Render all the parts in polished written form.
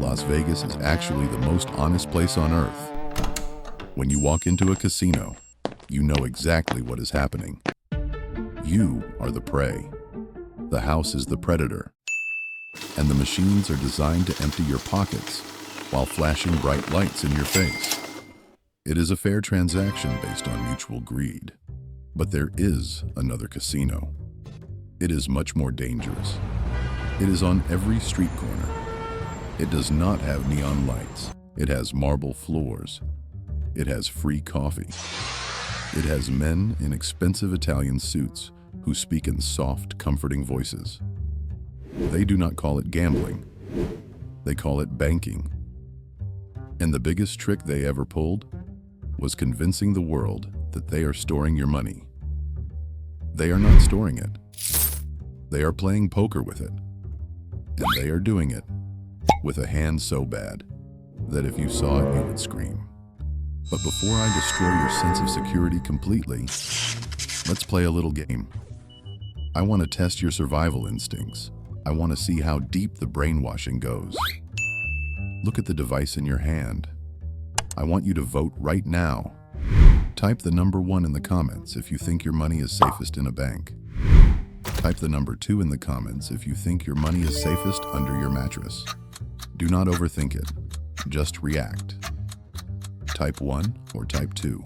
Las Vegas is actually the most honest place on earth. When you walk into a casino, you know exactly what is happening. You are the prey. The house is the predator. And the machines are designed to empty your pockets while flashing bright lights in your face. It is a fair transaction based on mutual greed. But there is another casino. It is much more dangerous. It is on every street corner. It does not have neon lights. It has marble floors. It has free coffee. It has men in expensive Italian suits who speak in soft, comforting voices. They do not call it gambling. They call it banking. And the biggest trick they ever pulled was convincing the world that they are storing your money. They are not storing it. They are playing poker with it. And they are doing it with a hand so bad that if you saw it, you would scream. But before I destroy your sense of security completely, let's play a little game. I want to test your survival instincts. I want to see how deep the brainwashing goes. Look at the device in your hand. I want you to vote right now. Type the number 1 in the comments if you think your money is safest in a bank. Type the number 2 in the comments if you think your money is safest under your mattress. Do not overthink it. Just react. Type 1 or type 2.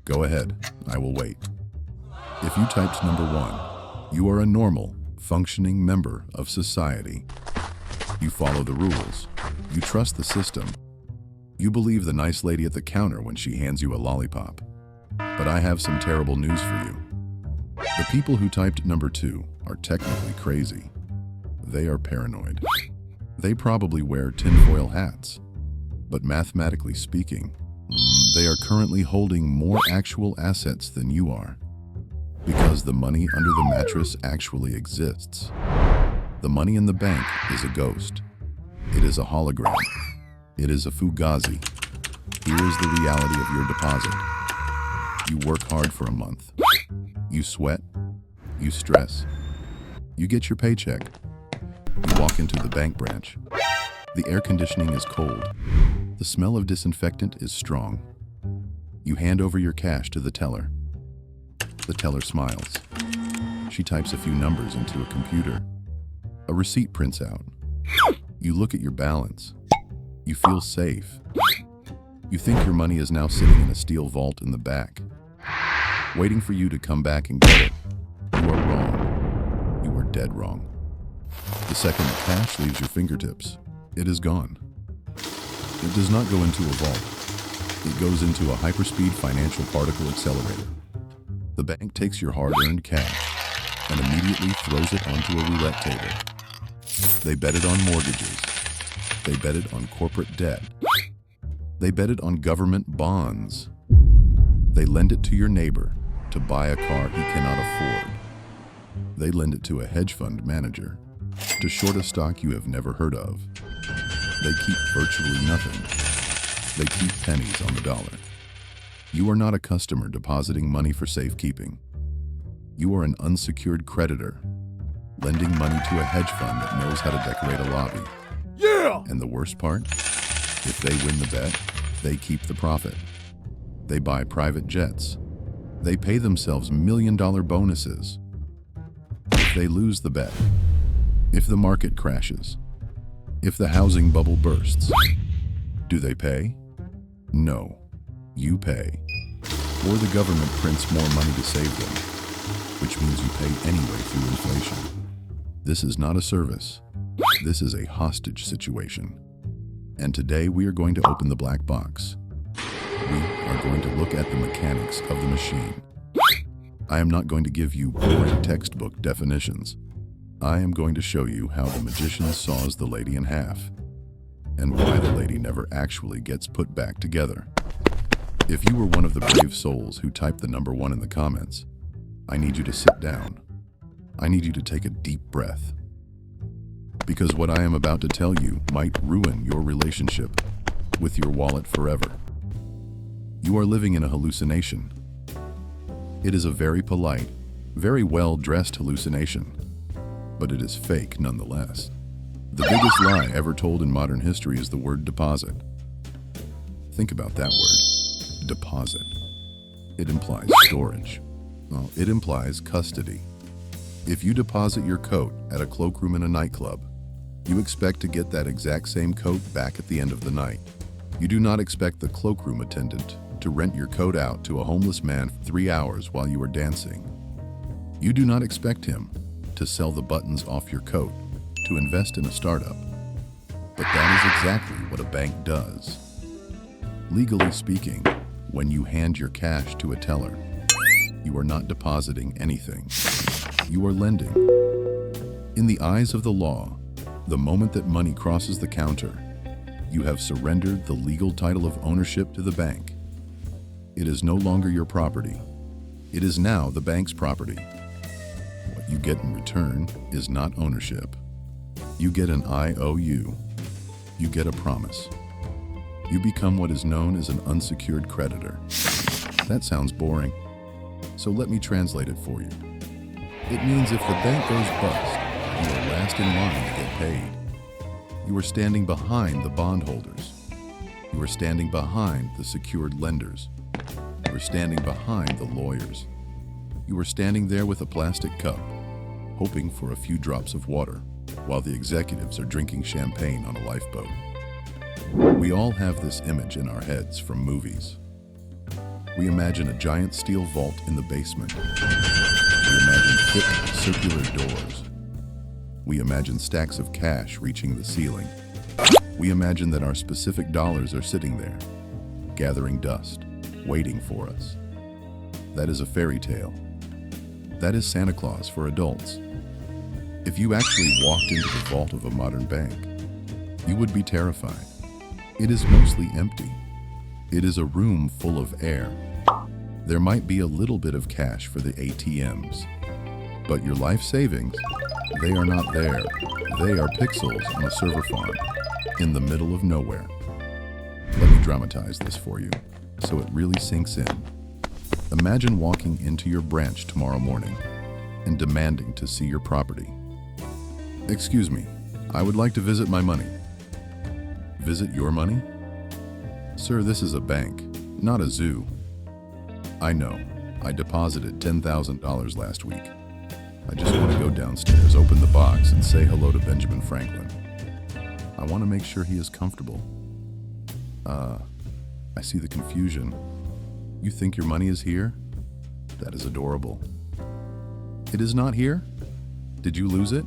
Go ahead, I will wait. If you typed number 1, you are a normal, functioning member of society. You follow the rules. You trust the system. You believe the nice lady at the counter when she hands you a lollipop. But I have some terrible news for you. The people who typed number 2 are technically crazy. They are paranoid. They probably wear tinfoil hats. But mathematically speaking, they are currently holding more actual assets than you are. Because the money under the mattress actually exists. The money in the bank is a ghost. It is a hologram. It is a fugazi. Here is the reality of your deposit. You work hard for a month. You sweat. You stress. You get your paycheck. You walk into the bank branch. The air conditioning is cold. The smell of disinfectant is strong. You hand over your cash to the teller. The teller smiles. She types a few numbers into a computer. A receipt prints out. You look at your balance. You feel safe. You think your money is now sitting in a steel vault in the back, waiting for you to come back and get it. You are wrong. You are dead wrong. The second the cash leaves your fingertips, it is gone. It does not go into a vault. It goes into a hyperspeed financial particle accelerator. The bank takes your hard-earned cash and immediately throws it onto a roulette table. They bet it on mortgages. They bet it on corporate debt. They bet it on government bonds. They lend it to your neighbor to buy a car he cannot afford. They lend it to a hedge fund manager to short a stock you have never heard of. They keep virtually nothing. They keep pennies on the dollar. You are not a customer depositing money for safekeeping. You are an unsecured creditor, lending money to a hedge fund that knows how to decorate a lobby. Yeah! And the worst part? If they win the bet, they keep the profit. They buy private jets. They pay themselves million-dollar bonuses. If they lose the bet, if the market crashes, if the housing bubble bursts, do they pay? No, you pay. Or the government prints more money to save them, which means you pay anyway through inflation. This is not a service. This is a hostage situation. And today we are going to open the black box. We are going to look at the mechanics of the machine. I am not going to give you boring textbook definitions. I am going to show you how the magician saws the lady in half, and why the lady never actually gets put back together. If you were one of the brave souls who typed the number 1 in the comments, I need you to sit down. I need you to take a deep breath. Because what I am about to tell you might ruin your relationship with your wallet forever. You are living in a hallucination. It is a very polite, very well-dressed hallucination, but it is fake nonetheless. The biggest lie ever told in modern history is the word deposit. Think about that word, deposit. It implies storage. Well, it implies custody. If you deposit your coat at a cloakroom in a nightclub, you expect to get that exact same coat back at the end of the night. You do not expect the cloakroom attendant to rent your coat out to a homeless man for 3 hours while you are dancing. You do not expect him to sell the buttons off your coat to invest in a startup. But that is exactly what a bank does. Legally speaking, when you hand your cash to a teller, you are not depositing anything. You are lending. In the eyes of the law, the moment that money crosses the counter, you have surrendered the legal title of ownership to the bank. It is no longer your property. It is now the bank's property. What you get in return is not ownership. You get an IOU. You get a promise. You become what is known as an unsecured creditor. That sounds boring, so let me translate it for you. It means if the bank goes bust, you are last in line to get paid. You are standing behind the bondholders. You are standing behind the secured lenders. You are standing behind the lawyers. You are standing there with a plastic cup, hoping for a few drops of water, while the executives are drinking champagne on a lifeboat. We all have this image in our heads from movies. We imagine a giant steel vault in the basement. We imagine thick, circular doors. We imagine stacks of cash reaching the ceiling. We imagine that our specific dollars are sitting there, gathering dust, waiting for us. That is a fairy tale. That is Santa Claus for adults. If you actually walked into the vault of a modern bank, you would be terrified. It is mostly empty. It is a room full of air. There might be a little bit of cash for the ATMs, but your life savings, they are not there. They are pixels on a server farm in the middle of nowhere. Let me dramatize this for you so it really sinks in. Imagine walking into your branch tomorrow morning and demanding to see your property. Excuse me, I would like to visit my money. Visit your money? Sir, this is a bank, not a zoo. I know, I deposited $10,000 last week. I just want to go downstairs, open the box, and say hello to Benjamin Franklin. I want to make sure he is comfortable. I see the confusion. You think your money is here? That is adorable. It is not here? Did you lose it?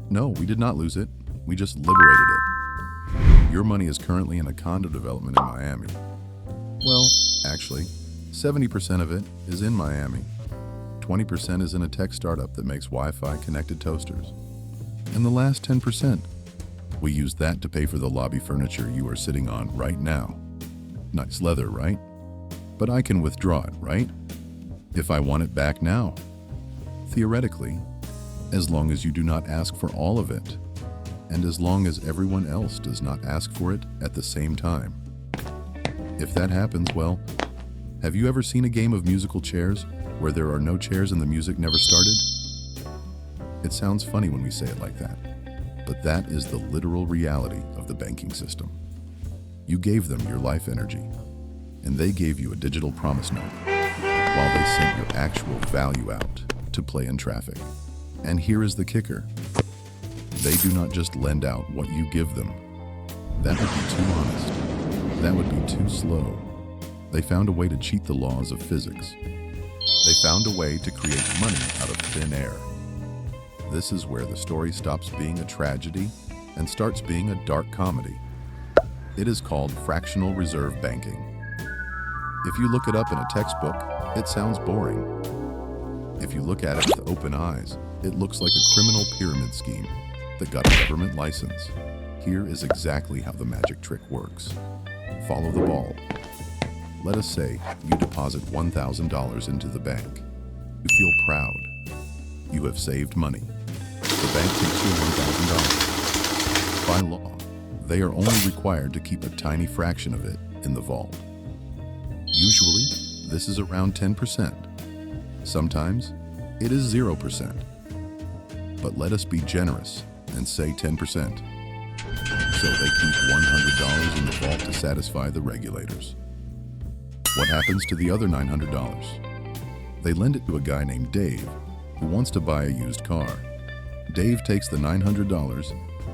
No, we did not lose it. We just liberated it. Your money is currently in a condo development in Miami. Well, actually, 70% of it is in Miami. 20% is in a tech startup that makes Wi-Fi connected toasters. And the last 10%, we used that to pay for the lobby furniture you are sitting on right now. Nice leather, right? But I can withdraw it, right? If I want it back now. Theoretically, as long as you do not ask for all of it, and as long as everyone else does not ask for it at the same time. If that happens, well, have you ever seen a game of musical chairs where there are no chairs and the music never started? It sounds funny when we say it like that, but that is the literal reality of the banking system. You gave them your life energy, and they gave you a digital promise note, while they sent your actual value out to play in traffic. And here is the kicker. They do not just lend out what you give them. That would be too honest. That would be too slow. They found a way to cheat the laws of physics. They found a way to create money out of thin air. This is where the story stops being a tragedy and starts being a dark comedy. It is called fractional reserve banking. If you look it up in a textbook, it sounds boring. If you look at it with open eyes, it looks like a criminal pyramid scheme that got a government license. Here is exactly how the magic trick works. Follow the ball. Let us say you deposit $1,000 into the bank. You feel proud. You have saved money. The bank takes your $1,000. By law, they are only required to keep a tiny fraction of it in the vault. Usually, this is around 10%. Sometimes, it is 0%. But let us be generous and say 10%. So they keep $100 in the vault to satisfy the regulators. What happens to the other $900? They lend it to a guy named Dave who wants to buy a used car. Dave takes the $900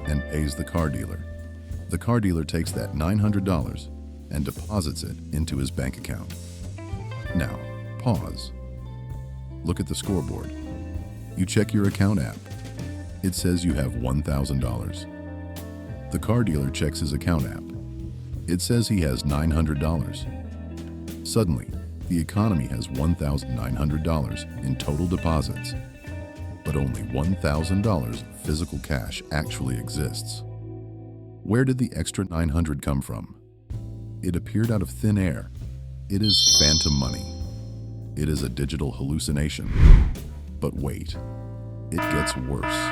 and pays the car dealer. The car dealer takes that $900 and deposits it into his bank account. Now, pause. Look at the scoreboard. You check your account app. It says you have $1,000. The car dealer checks his account app. It says he has $900. Suddenly, the economy has $1,900 in total deposits, but only $1,000 physical cash actually exists. Where did the extra $900 come from? It appeared out of thin air. It is phantom money. It is a digital hallucination. But wait, it gets worse.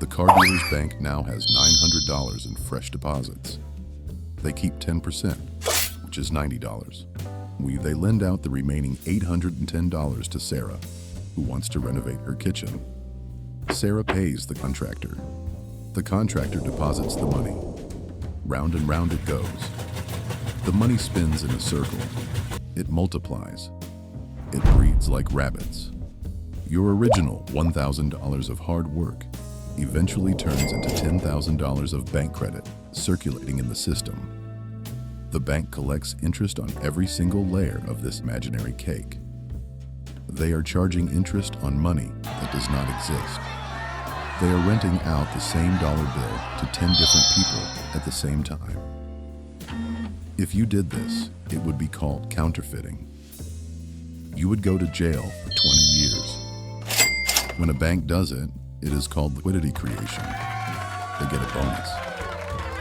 The car dealer's bank now has $900 in fresh deposits. They keep 10%, which is $90. They lend out the remaining $810 to Sarah, who wants to renovate her kitchen. Sarah pays the contractor. The contractor deposits the money. Round and round it goes. The money spins in a circle. It multiplies. It breeds like rabbits. Your original $1,000 of hard work eventually turns into $10,000 of bank credit circulating in the system. The bank collects interest on every single layer of this imaginary cake. They are charging interest on money that does not exist. They are renting out the same dollar bill to 10 different people at the same time. If you did this, it would be called counterfeiting. You would go to jail for 20 years. When a bank does it, it is called liquidity creation. They get a bonus.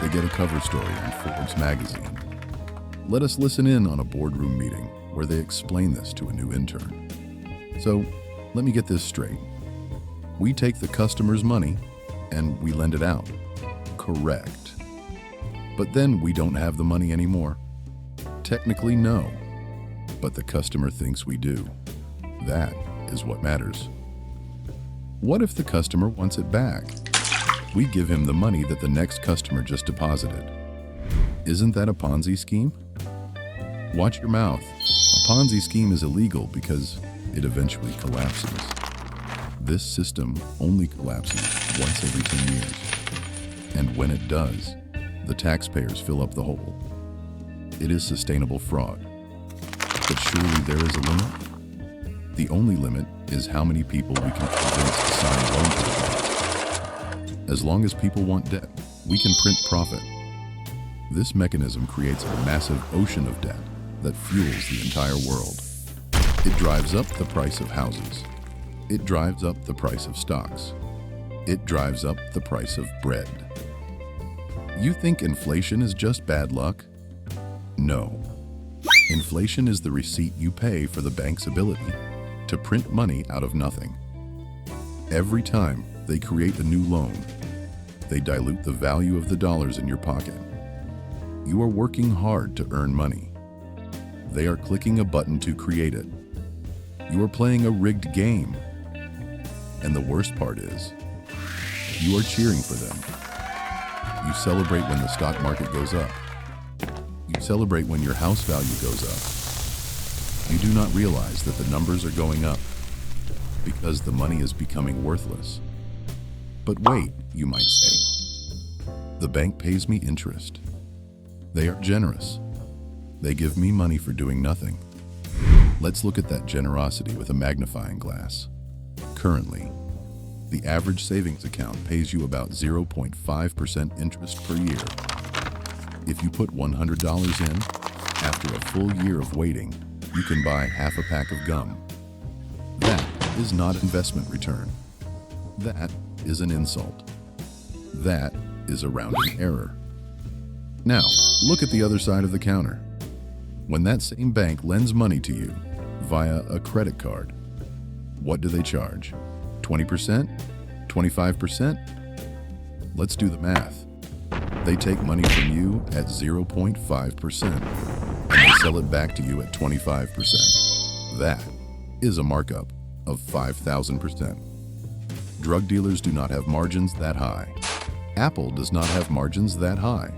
They get a cover story in Forbes magazine. Let us listen in on a boardroom meeting where they explain this to a new intern. So, let me get this straight. We take the customer's money and we lend it out. Correct. But then we don't have the money anymore. Technically, no. But the customer thinks we do. That is what matters. What if the customer wants it back? We give him the money that the next customer just deposited. Isn't that a Ponzi scheme? Watch your mouth. A Ponzi scheme is illegal because it eventually collapses. This system only collapses once every 10 years. And when it does, the taxpayers fill up the hole. It is sustainable fraud. But surely there is a limit? The only limit is how many people we can convince to sign loan contracts. As long as people want debt, we can print profit. This mechanism creates a massive ocean of debt that fuels the entire world. It drives up the price of houses. It drives up the price of stocks. It drives up the price of bread. You think inflation is just bad luck? No. Inflation is the receipt you pay for the bank's ability to print money out of nothing. Every time they create a new loan, they dilute the value of the dollars in your pocket. You are working hard to earn money. They are clicking a button to create it. You are playing a rigged game. And the worst part is, you are cheering for them. You celebrate when the stock market goes up. You celebrate when your house value goes up. You do not realize that the numbers are going up because the money is becoming worthless. But wait, you might say. The bank pays me interest. They are generous. They give me money for doing nothing. Let's look at that generosity with a magnifying glass. Currently, the average savings account pays you about 0.5% interest per year. If you put $100 in, after a full year of waiting, you can buy half a pack of gum. That is not investment return. That is an insult. That is a rounding error. Now, look at the other side of the counter. When that same bank lends money to you via a credit card, what do they charge? 20%? 25%? Let's do the math. They take money from you at 0.5% and they sell it back to you at 25%. That is a markup of 5,000%. Drug dealers do not have margins that high. Apple does not have margins that high.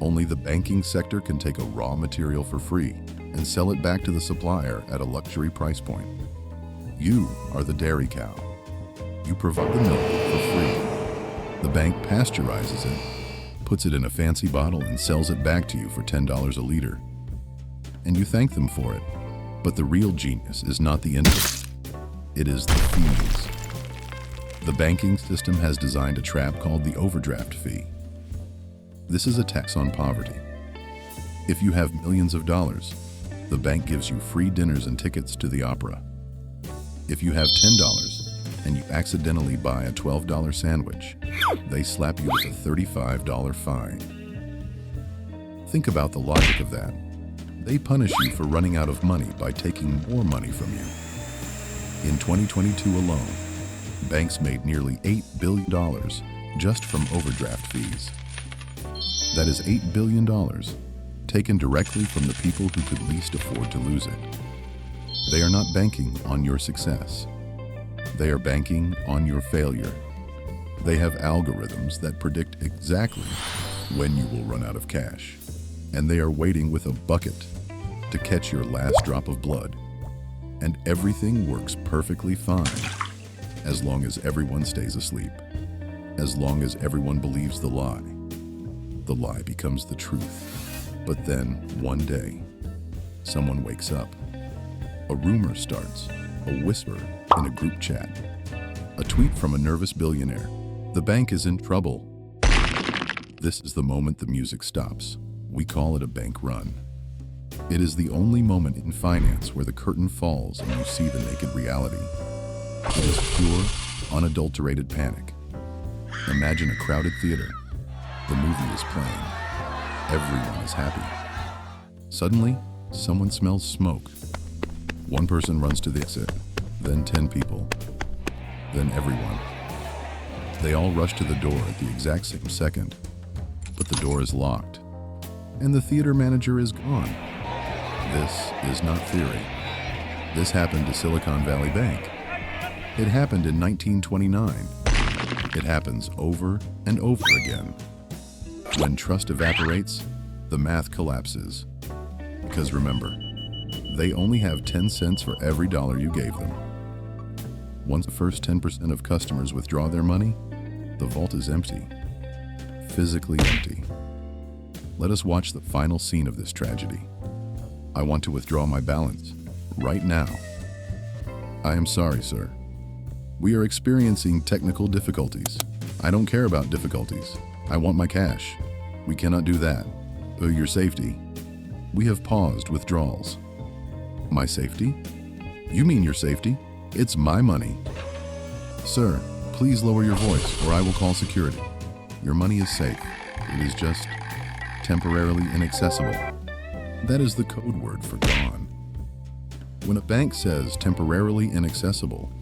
Only the banking sector can take a raw material for free and sell it back to the supplier at a luxury price point. You are the dairy cow. You provide the milk for free. The bank pasteurizes it, puts it in a fancy bottle, and sells it back to you for $10 a liter. And you thank them for it. But the real genius is not the interest. It is the fees. The banking system has designed a trap called the overdraft fee. This is a tax on poverty. If you have millions of dollars, the bank gives you free dinners and tickets to the opera. If you have $10 and you accidentally buy a $12 sandwich, they slap you with a $35 fine. Think about the logic of that. They punish you for running out of money by taking more money from you. In 2022 alone, banks made nearly $8 billion just from overdraft fees. That is $8 billion taken directly from the people who could least afford to lose it. They are not banking on your success. They are banking on your failure. They have algorithms that predict exactly when you will run out of cash, and they are waiting with a bucket to catch your last drop of blood. And everything works perfectly fine as long as everyone stays asleep, as long as everyone believes the lie. The lie becomes the truth. But then, one day, someone wakes up. A rumor starts, a whisper in a group chat, a tweet from a nervous billionaire. The bank is in trouble. This is the moment the music stops. We call it a bank run. It is the only moment in finance where the curtain falls and you see the naked reality. It is pure, unadulterated panic. Imagine a crowded theater. The movie is playing. Everyone is happy. Suddenly, someone smells smoke. One person runs to the exit, then 10 people, then everyone. They all rush to the door at the exact same second, but the door is locked, and the theater manager is gone. This is not theory. This happened to Silicon Valley Bank. It happened in 1929. It happens over and over again. When trust evaporates, the math collapses. Because remember, they only have 10 cents for every dollar you gave them. Once the first 10% of customers withdraw their money, the vault is empty. Physically empty. Let us watch the final scene of this tragedy. I want to withdraw my balance, right now. I am sorry, sir. We are experiencing technical difficulties. I don't care about difficulties. I want my cash. We cannot do that. Oh, your safety. We have paused withdrawals. My safety? You mean your safety? It's my money. Sir, please lower your voice or I will call security. Your money is safe. It is just temporarily inaccessible. That is the code word for gone. When a bank says temporarily inaccessible,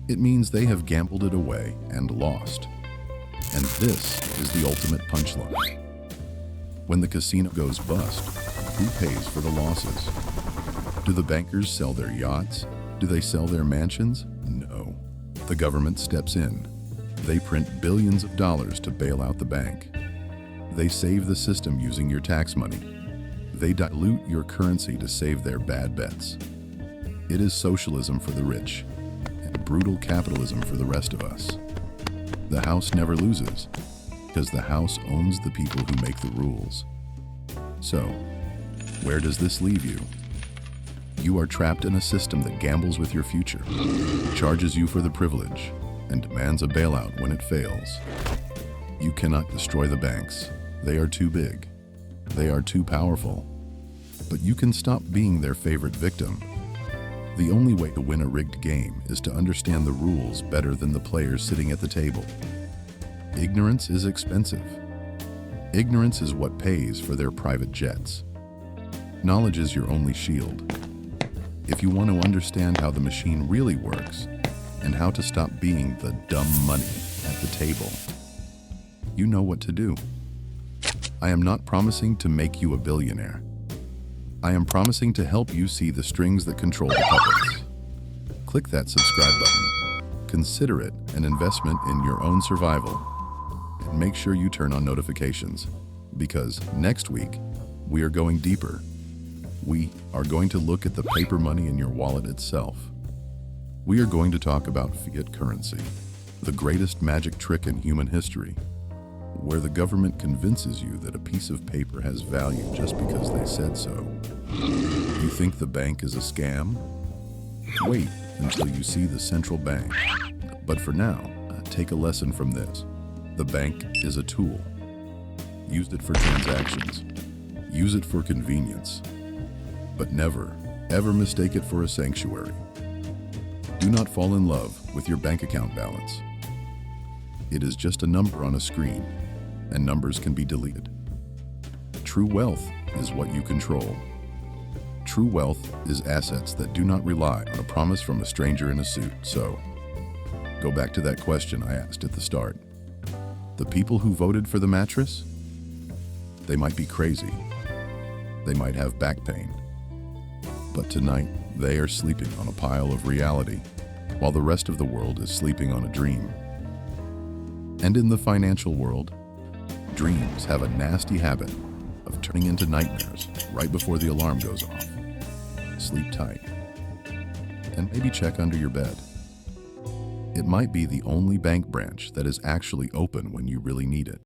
it means they have gambled it away and lost. And this is the ultimate punchline. When the casino goes bust, who pays for the losses? Do the bankers sell their yachts? Do they sell their mansions? No. The government steps in. They print billions of dollars to bail out the bank. They save the system using your tax money. They dilute your currency to save their bad bets. It is socialism for the rich and brutal capitalism for the rest of us. The house never loses, because the house owns the people who make the rules. So, where does this leave you? You are trapped in a system that gambles with your future, charges you for the privilege, and demands a bailout when it fails. You cannot destroy the banks. They are too big. They are too powerful. But you can stop being their favorite victim. The only way to win a rigged game is to understand the rules better than the players sitting at the table. Ignorance is expensive. Ignorance is what pays for their private jets. Knowledge is your only shield. If you want to understand how the machine really works and how to stop being the dumb money at the table, you know what to do. I am not promising to make you a billionaire. I am promising to help you see the strings that control the puppets. Click that subscribe button. consider it an investment in your own survival. And make sure you turn on notifications, because next week, we are going deeper. We are going to look at the paper money in your wallet itself. We are going to talk about fiat currency, the greatest magic trick in human history, where the government convinces you that a piece of paper has value just because they said so. You think the bank is a scam? Wait until you see the central bank. But for now, take a lesson from this. The bank is a tool. Use it for transactions. Use it for convenience. But never, ever mistake it for a sanctuary. Do not fall in love with your bank account balance. It is just a number on a screen, and numbers can be deleted. True wealth is what you control. True wealth is assets that do not rely on a promise from a stranger in a suit. So, go back to that question I asked at the start. The people who voted for the mattress? They might be crazy. They might have back pain. But tonight, they are sleeping on a pile of reality, while the rest of the world is sleeping on a dream. And in the financial world, dreams have a nasty habit of turning into nightmares right before the alarm goes off. Sleep tight. And maybe check under your bed. It might be the only bank branch that is actually open when you really need it.